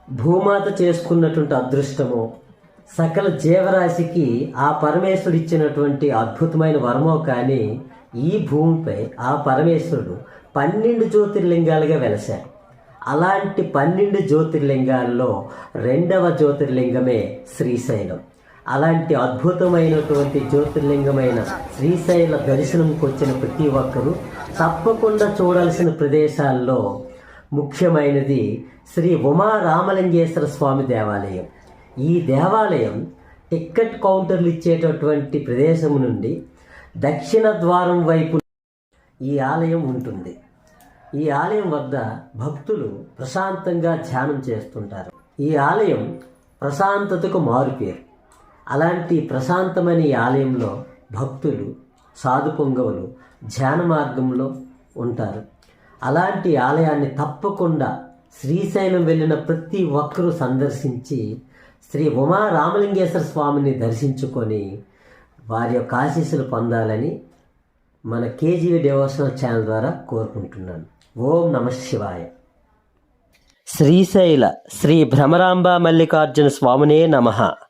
భూమాత చేసుకున్నటువంటి అదృష్టమో, సకల జీవరాశికి ఆ పరమేశ్వరుడు ఇచ్చినటువంటి అద్భుతమైన వరమో కానీ ఈ భూమిపై ఆ పరమేశ్వరుడు 12 జ్యోతిర్లింగాలుగా వెలశారు. అలాంటి 12 జ్యోతిర్లింగాల్లో 2వ జ్యోతిర్లింగమే శ్రీశైలం. అలాంటి అద్భుతమైనటువంటి జ్యోతిర్లింగమైన శ్రీశైల దర్శనంకి వచ్చిన ప్రతి ఒక్కరూ తప్పకుండా చూడాల్సిన ప్రదేశాల్లో ముఖ్యమైనది శ్రీ ఉమా రామలింగేశ్వర స్వామి దేవాలయం. ఈ దేవాలయం టిక్కెట్ కౌంటర్లు ఇచ్చేటటువంటి ప్రదేశం నుండి దక్షిణ ద్వారం వైపు ఈ ఆలయం ఉంటుంది. ఈ ఆలయం వద్ద భక్తులు ప్రశాంతంగా ధ్యానం చేస్తుంటారు. ఈ ఆలయం ప్రశాంతతకు మారుపేరు. అలాంటి ప్రశాంతమైన ఈ ఆలయంలో భక్తులు సాధు పొంగవులు ధ్యాన మార్గంలో ఉంటారు. అలాంటి ఆలయాన్ని తప్పకుండా శ్రీశైలం వెళ్ళిన ప్రతి ఒక్కరూ సందర్శించి శ్రీ ఉమా రామలింగేశ్వర స్వామిని దర్శించుకొని వారి యొక్క ఆశీస్సులు పొందాలని మన కేజీవి డివోషనల్ ఛానల్ ద్వారా కోరుకుంటున్నాను. ఓం నమః శివాయ. శ్రీశైల శ్రీ భ్రమరాంబ మల్లికార్జున స్వామినే నమః.